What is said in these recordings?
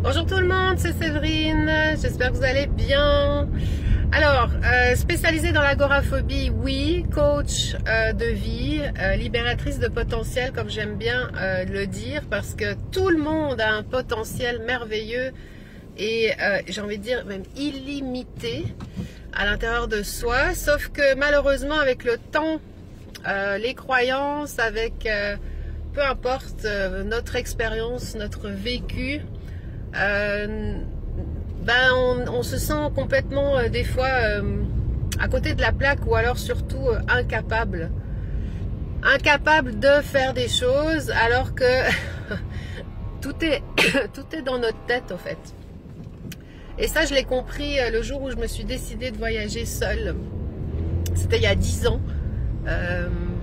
Bonjour tout le monde, c'est Séverine, j'espère que vous allez bien. Alors, spécialisée dans l'agoraphobie, oui, coach de vie, libératrice de potentiel, comme j'aime bien le dire, parce que tout le monde a un potentiel merveilleux et j'ai envie de dire même illimité à l'intérieur de soi, sauf que malheureusement avec le temps, les croyances, avec peu importe notre expérience, notre vécu, on se sent complètement des fois à côté de la plaque ou alors surtout incapable de faire des choses alors que tout est dans notre tête en fait. Et ça je l'ai compris le jour où je me suis décidée de voyager seule. C'était il y a 10 ans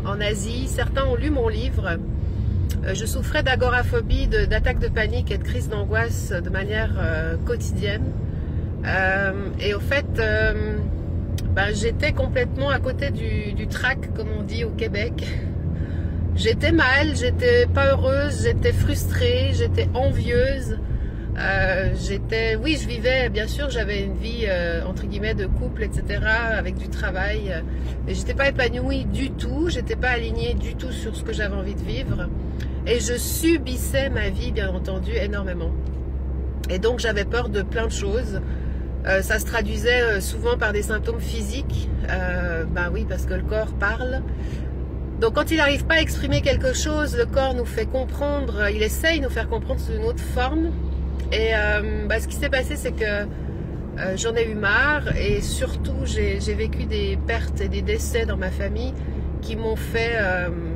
en Asie. Certains ont lu mon livre. Je souffrais d'agoraphobie, d'attaques de panique et de crises d'angoisse de manière quotidienne. Et au fait, j'étais complètement à côté du track, comme on dit au Québec. J'étais mal, j'étais pas heureuse, j'étais frustrée, j'étais envieuse. Oui, je vivais, bien sûr, j'avais une vie entre guillemets de couple, etc., avec du travail, mais j'étais pas épanouie du tout, j'étais pas alignée du tout sur ce que j'avais envie de vivre, et je subissais ma vie, bien entendu, énormément. Et donc j'avais peur de plein de choses. Ça se traduisait souvent par des symptômes physiques, oui, parce que le corps parle. Donc quand il n'arrive pas à exprimer quelque chose, le corps nous fait comprendre, il essaye de nous faire comprendre sous une autre forme. Et ce qui s'est passé, c'est que j'en ai eu marre et surtout j'ai vécu des pertes et des décès dans ma famille qui m'ont fait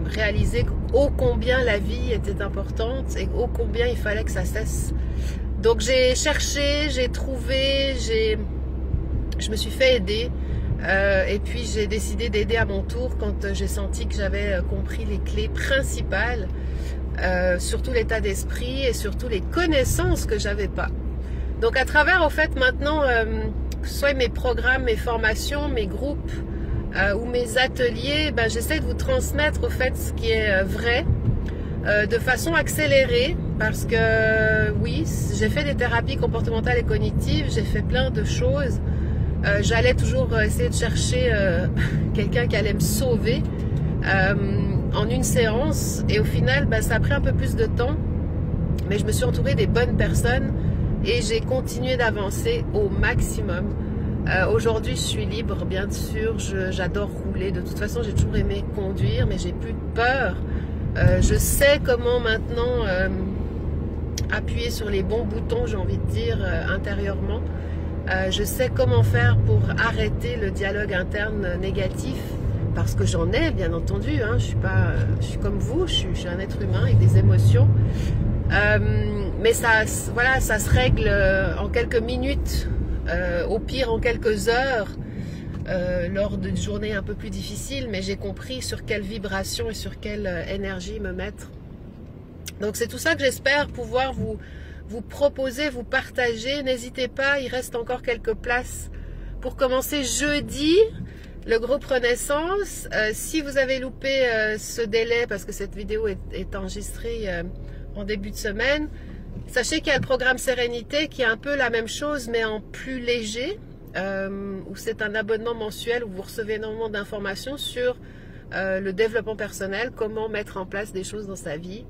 réaliser ô combien la vie était importante et ô combien il fallait que ça cesse. Donc j'ai cherché, j'ai trouvé, je me suis fait aider et puis j'ai décidé d'aider à mon tour quand j'ai senti que j'avais compris les clés principales. Surtout l'état d'esprit et surtout les connaissances que j'avais pas. Donc à travers, au fait, maintenant, que ce soit mes programmes, mes formations, mes groupes ou mes ateliers, j'essaie de vous transmettre au fait ce qui est vrai de façon accélérée, parce que oui, j'ai fait des thérapies comportementales et cognitives, j'ai fait plein de choses. J'allais toujours essayer de chercher quelqu'un qui allait me sauver en une séance, et au final ça a pris un peu plus de temps, mais je me suis entourée des bonnes personnes et j'ai continué d'avancer au maximum. Aujourd'hui je suis libre, bien sûr, j'adore rouler, de toute façon j'ai toujours aimé conduire, mais j'ai plus de peur. Je sais comment maintenant appuyer sur les bons boutons, j'ai envie de dire, intérieurement. Je sais comment faire pour arrêter le dialogue interne négatif, parce que j'en ai, bien entendu, hein. Je suis comme vous, je suis un être humain avec des émotions, mais ça se règle en quelques minutes, au pire en quelques heures, lors d'une journée un peu plus difficile, mais j'ai compris sur quelle vibration et sur quelle énergie me mettre. Donc c'est tout ça que j'espère pouvoir vous proposer, vous partager. N'hésitez pas, il reste encore quelques places pour commencer jeudi le groupe Renaissance. Si vous avez loupé ce délai, parce que cette vidéo est enregistrée en début de semaine, sachez qu'il y a le programme Sérénité qui est un peu la même chose mais en plus léger, où c'est un abonnement mensuel où vous recevez énormément d'informations sur le développement personnel, comment mettre en place des choses dans sa vie.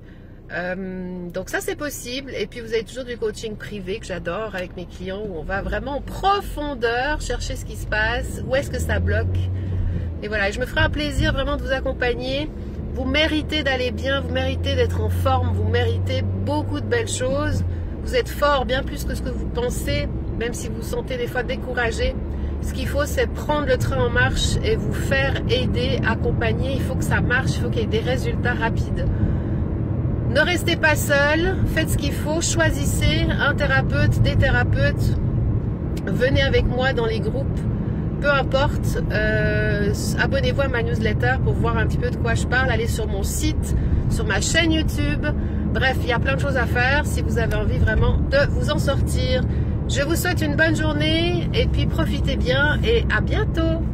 Donc ça c'est possible. Et puis vous avez toujours du coaching privé que j'adore avec mes clients, où on va vraiment en profondeur chercher ce qui se passe, où est-ce que ça bloque. Et voilà, je me ferai un plaisir vraiment de vous accompagner. Vous méritez d'aller bien, vous méritez d'être en forme, vous méritez beaucoup de belles choses. Vous êtes fort, bien plus que ce que vous pensez, même si vous vous sentez des fois découragé. Ce qu'il faut, c'est prendre le train en marche et vous faire aider, accompagner. Il faut que ça marche, il faut qu'il y ait des résultats rapides. Ne restez pas seul, faites ce qu'il faut, choisissez un thérapeute, des thérapeutes, venez avec moi dans les groupes, peu importe, abonnez-vous à ma newsletter pour voir un petit peu de quoi je parle, allez sur mon site, sur ma chaîne YouTube, bref, il y a plein de choses à faire si vous avez envie vraiment de vous en sortir. Je vous souhaite une bonne journée et puis profitez bien et à bientôt.